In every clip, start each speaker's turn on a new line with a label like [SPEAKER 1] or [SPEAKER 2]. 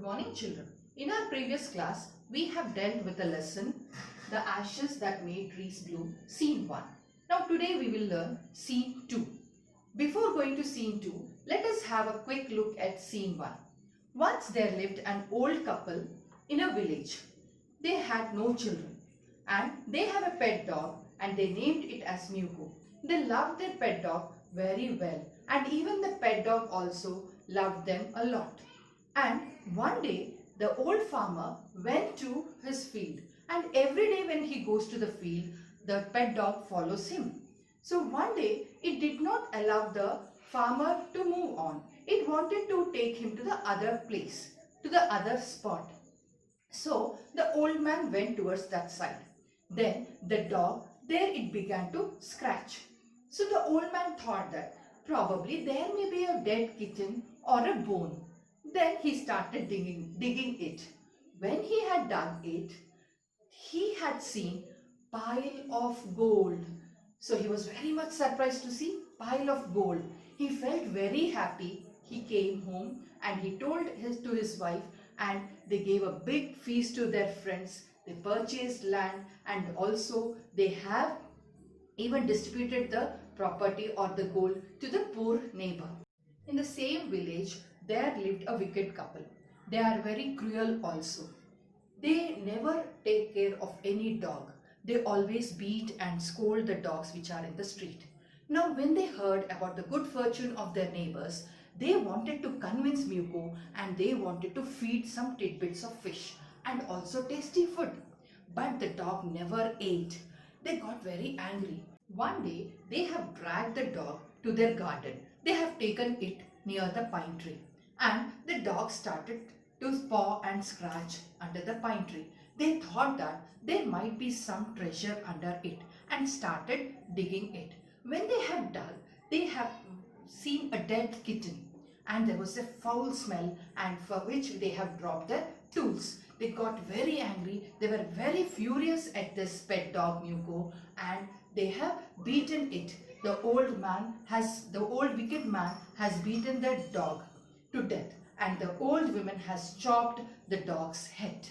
[SPEAKER 1] morning, children. In our previous class, we have dealt with the lesson, The Ashes That Made Trees Bloom, Scene 1. Now today we will learn Scene 2. Before going to Scene 2, let us have a quick look at Scene 1. Once there lived an old couple in a village. They had no children and they had a pet dog and they named it as Muko. They loved their pet dog very well and even the pet dog also loved them a lot. And one day the old farmer went to his field and every day when he goes to the field, the pet dog follows him. So one day it did not allow the farmer to move on. It wanted to take him to the other place, to the other spot. So the old man went towards that side. Then the dog, there it began to scratch. So the old man thought that probably there may be a dead kitten or a bone. Then he started digging it. When he had dug it, he had seen pile of gold. So he was very much surprised to see pile of gold. He felt very happy. He came home and he told to his wife, and they gave a big feast to their friends. They purchased land and also they have even distributed the property or the gold to the poor neighbor. In the same village, there lived a wicked couple. They are very cruel also. They never take care of any dog. They always beat and scold the dogs which are in the street. Now when they heard about the good fortune of their neighbors, they wanted to convince Muko and they wanted to feed some tidbits of fish and also tasty food. But the dog never ate. They got very angry. One day they have dragged the dog to their garden. They have taken it near the pine tree and the dog started to paw and scratch under the pine tree. They thought that there might be some treasure under it and started digging it. When they have dug, they have seen a dead kitten and there was a foul smell, and for which they have dropped their tools. They got very angry. They were very furious at this pet dog Muko and they have beaten it. The old wicked man has beaten the dog to death and the old woman has chopped the dog's head.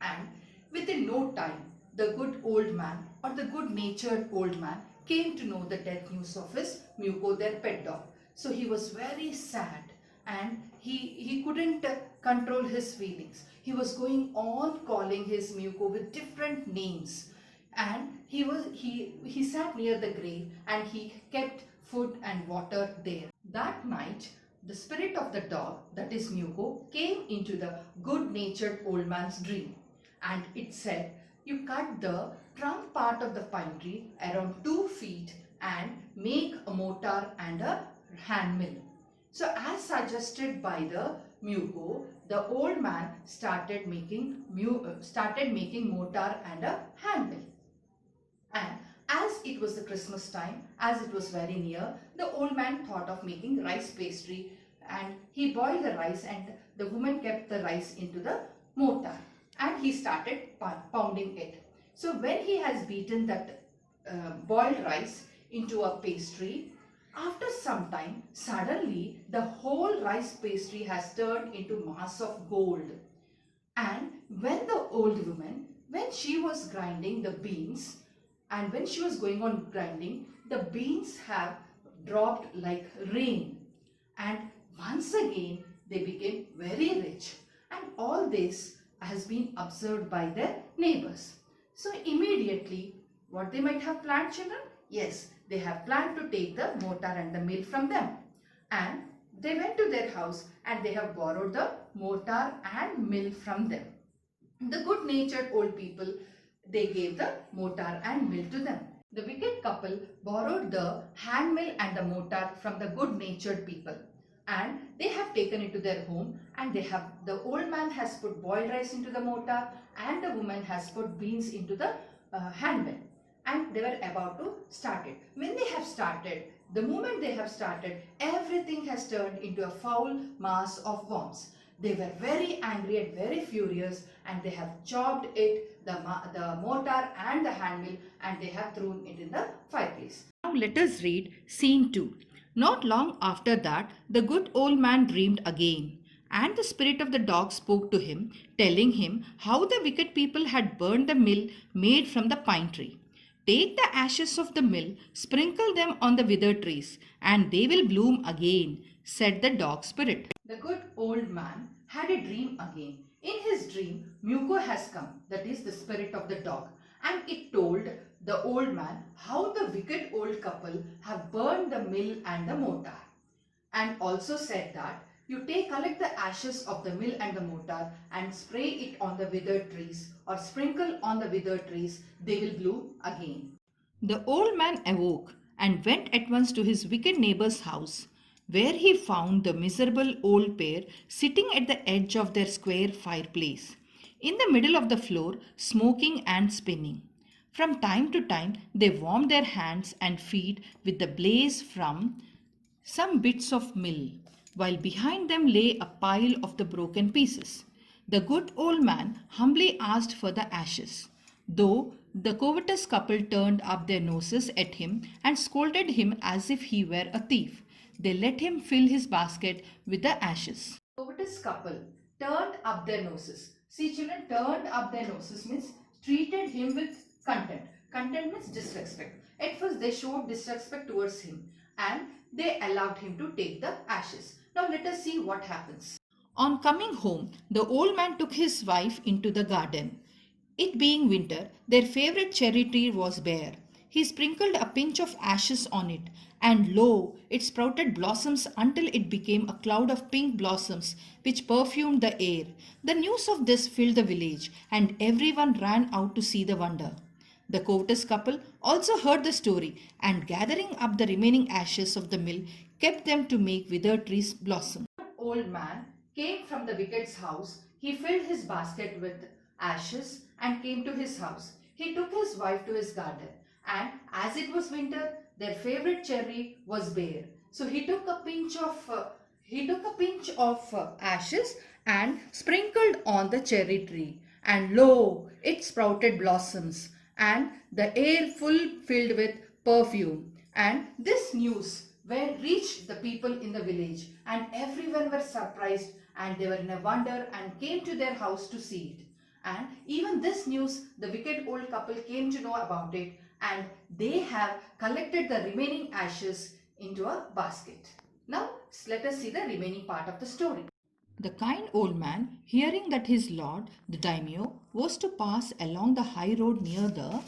[SPEAKER 1] And within no time, the good old man or the good-natured old man came to know the death news of his Muko, their pet dog. So he was very sad and he couldn't control his feelings. He was going on calling his Muko with different names. And he sat near the grave and he kept food and water there. That night, the spirit of the dog, that is Muko, came into the good-natured old man's dream. And it said, you cut the trunk part of the pine tree around 2 feet and make a mortar and a hand mill. So as suggested by the Muko, the old man started making mortar and a hand mill. And as it was the Christmas time, as it was very near, the old man thought of making rice pastry and he boiled the rice and the woman kept the rice into the mortar and he started pounding it. So when he has beaten that boiled rice into a pastry, after some time, suddenly the whole rice pastry has turned into mass of gold. And when the old woman, when she was grinding the beans, and when she was going on grinding, the beans have dropped like rain. And once again, they became very rich. And all this has been observed by their neighbors. So immediately, what they might have planned, children? Yes, they have planned to take the mortar and the mill from them. And they went to their house and they have borrowed the mortar and mill from them. The good-natured old people, they gave the mortar and mill to them. The wicked couple borrowed the hand mill and the mortar from the good-natured people. And they have taken it to their home and the old man has put boiled rice into the mortar and the woman has put beans into the hand mill. And they were about to start it. When they have started, the moment they have started, everything has turned into a foul mass of worms. They were very angry and very furious and they have chopped it, the mortar and the hand mill, and they have thrown it in the fireplace. Now let us read Scene 2. Not long after that, the good old man dreamed again,
[SPEAKER 2] And the spirit of the dog spoke to him, telling him how the wicked people had burned the mill made from the pine tree. Take the ashes of the mill, sprinkle them on the withered trees, and they will bloom again, said the dog spirit.
[SPEAKER 1] The good old man had a dream again. In his dream, Muko has come, that is the spirit of the dog, and it told the old man how the wicked old couple have burned the mill and the mortar, and also said that you collect the ashes of the mill and the mortar and spray it on the withered trees or sprinkle on the withered trees, they will bloom again.
[SPEAKER 2] The old man awoke and went at once to his wicked neighbor's house, where he found the miserable old pair sitting at the edge of their square fireplace, in the middle of the floor, smoking and spinning. From time to time, they warmed their hands and feet with the blaze from some bits of mill, while behind them lay a pile of the broken pieces. The good old man humbly asked for the ashes, though the covetous couple turned up their noses at him and scolded him as if he were a thief. They let him fill his basket with the ashes.
[SPEAKER 1] Covetous couple turned up their noses. See children, turned up their noses means treated him with contempt. Contempt means disrespect. At first they showed disrespect towards him and they allowed him to take the ashes. Now let us see what happens.
[SPEAKER 2] On coming home, the old man took his wife into the garden. It being winter, their favorite cherry tree was bare. He sprinkled a pinch of ashes on it, and lo, it sprouted blossoms until it became a cloud of pink blossoms which perfumed the air. The news of this filled the village, and everyone ran out to see the wonder. The covetous couple also heard the story, and gathering up the remaining ashes of the mill, kept them to make withered trees blossom.
[SPEAKER 1] Old man came from the wicked's house. He filled his basket with ashes and came to his house. He took his wife to his garden, and as it was winter, their favorite cherry was bare. So he took a pinch of ashes and sprinkled on the cherry tree, and lo, it sprouted blossoms, and the air full filled with perfume. And this news where reached the people in the village, and everyone were surprised and they were in a wonder and came to their house to see it. And even this news, the wicked old couple came to know about it, and they have collected the remaining ashes into a basket. Now let us see the remaining part of the story.
[SPEAKER 2] The kind old man, hearing that his lord, the daimyo, was to pass along the high road near the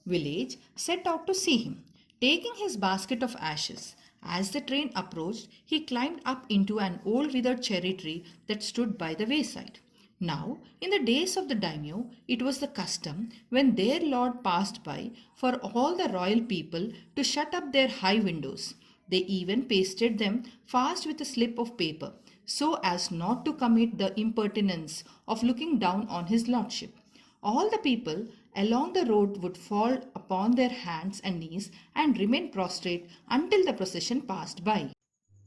[SPEAKER 2] village, set out to see him, taking his basket of ashes. As the train approached, he climbed up into an old withered cherry tree that stood by the wayside. Now, in the days of the daimyo, it was the custom, when their lord passed by, for all the royal people to shut up their high windows. They even pasted them fast with a slip of paper, so as not to commit the impertinence of looking down on his lordship. All the people along the road would fall upon their hands and knees and remain prostrate until the procession passed by.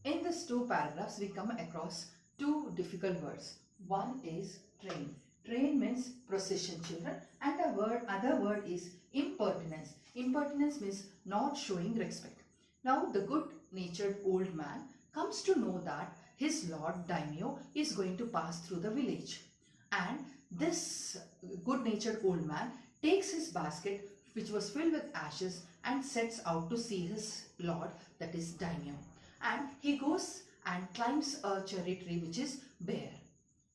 [SPEAKER 1] In these two paragraphs, we come across two difficult words. One is train. Train means procession, children, and the other word is impertinence. Impertinence means not showing respect. Now, the good-natured old man comes to know that his lord daimyo is going to pass through the village, and this good-natured old man takes his basket which was filled with ashes and sets out to see his lord, that is daimyo, and he goes and climbs a cherry tree which is bare.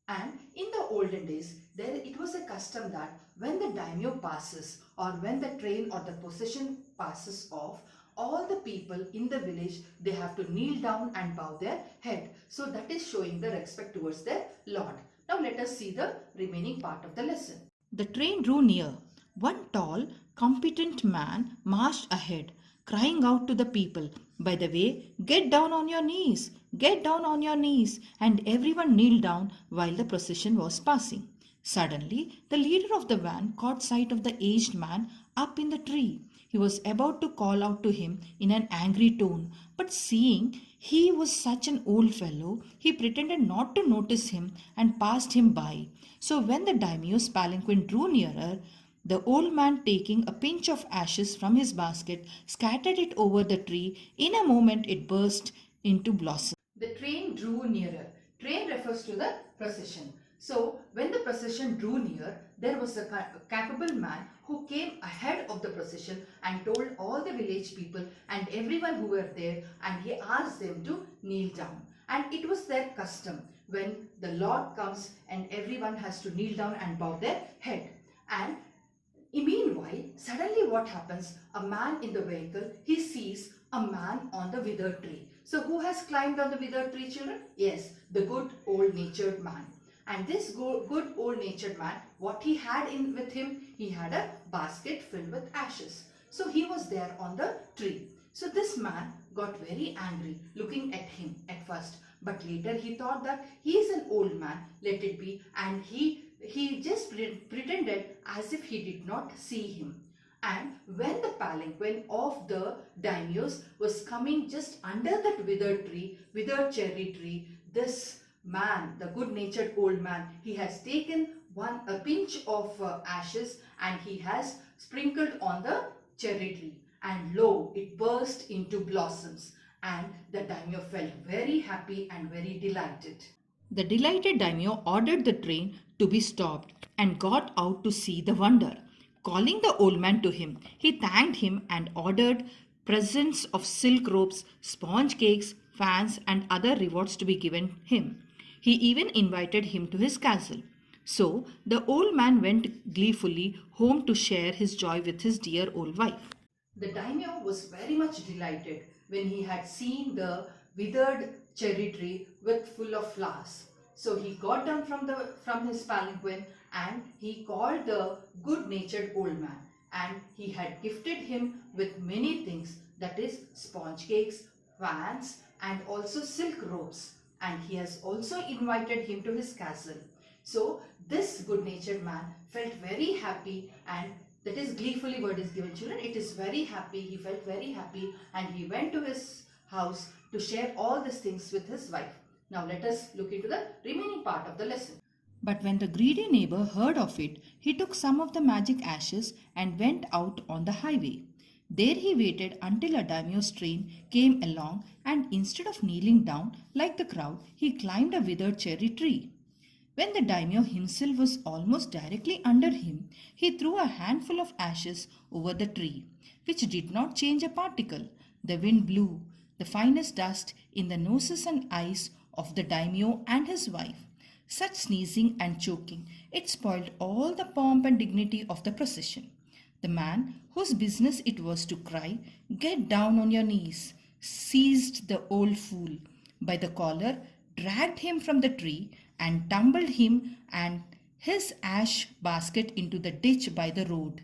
[SPEAKER 1] And in the olden days, it was a custom that when the daimyo passes or when the train or the procession passes off, all the people in the village, they have to kneel down and bow their head. So that is showing the respect towards their lord. Now let us see the remaining part of the lesson.
[SPEAKER 2] The train drew near. One tall, competent man marched ahead, crying out to the people, "By the way, get down on your knees, get down on your knees," and everyone kneeled down while the procession was passing. Suddenly, the leader of the van caught sight of the aged man up in the tree. He was about to call out to him in an angry tone, but seeing he was such an old fellow, he pretended not to notice him and passed him by. So when the daimyo's palanquin drew nearer, the old man, taking a pinch of ashes from his basket, scattered it over the tree. In a moment it burst into blossom.
[SPEAKER 1] The train drew nearer. Train refers to the procession. So when the procession drew near, there was a capable man who came ahead of the procession and told all the village people and everyone who were there, and he asked them to kneel down. And it was their custom when the Lord comes and everyone has to kneel down and bow their head. And meanwhile, suddenly what happens? A man in the vehicle, he sees a man on the withered tree. So who has climbed on the withered tree, children? Yes, the good old-natured man. And this good old-natured man, what he had with him? He had a basket filled with ashes. So he was there on the tree. So this man got very angry looking at him at first. But later he thought that he is an old man, let it be, and he just pretended as if he did not see him. And when the palanquin of the daimyos was coming just under that withered cherry tree, this man, the good-natured old man, he has taken a pinch of ashes and he has sprinkled on the cherry tree. And lo, it burst into blossoms. And the daimyo felt very happy and very delighted.
[SPEAKER 2] The delighted daimyo ordered the train to be stopped and got out to see the wonder. Calling the old man to him, he thanked him and ordered presents of silk robes, sponge cakes, fans, and other rewards to be given him. He even invited him to his castle. So the old man went gleefully home to share his joy with his dear old wife.
[SPEAKER 1] The daimyo was very much delighted when he had seen the withered cherry tree with full of flowers. So he got down from his palanquin and he called the good-natured old man, and he had gifted him with many things, that is sponge cakes, fans, and also silk robes, and he has also invited him to his castle. So this good-natured man felt very happy, and that is gleefully word is given, children. It is very happy. He felt very happy and he went to his house to share all these things with his wife. Now let us look into the remaining part of the lesson.
[SPEAKER 2] But when the greedy neighbor heard of it, he took some of the magic ashes and went out on the highway. There he waited until a daimyo's train came along, and instead of kneeling down like the crowd, he climbed a withered cherry tree. When the daimyo himself was almost directly under him, he threw a handful of ashes over the tree, which did not change a particle. The wind blew the finest dust in the noses and eyes of the daimyo and his wife. Such sneezing and choking, it spoiled all the pomp and dignity of the procession. The man, whose business it was to cry, "Get down on your knees," seized the old fool by the collar, dragged him from the tree, and tumbled him and his ash basket into the ditch by the road.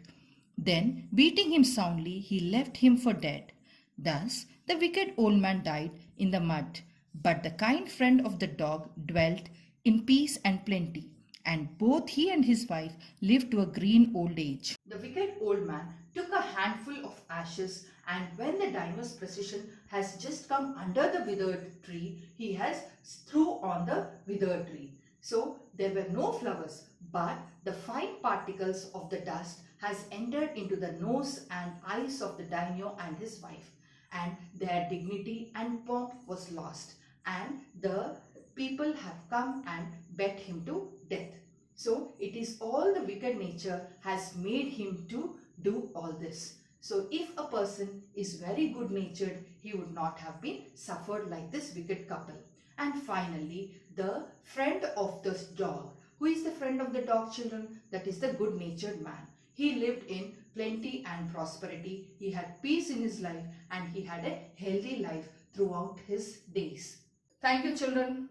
[SPEAKER 2] Then, beating him soundly, he left him for dead. Thus, the wicked old man died in the mud, but the kind friend of the dog dwelt in peace and plenty, and both he and his wife lived to a green old age.
[SPEAKER 1] The wicked old man took a handful of ashes, and when the daimyo's procession has just come under the withered tree, he has threw on the withered tree. So there were no flowers, but the fine particles of the dust has entered into the nose and eyes of the daimyo and his wife, and their dignity and pomp was lost, and the people have come and beat him to death. So it is all the wicked nature has made him to do all this. So if a person is very good natured, he would not have been suffered like this wicked couple. And finally, the friend of this dog. Who is the friend of the dog, children? That is the good natured man. He lived in plenty and prosperity. He had peace in his life and he had a healthy life throughout his days. Thank you, children.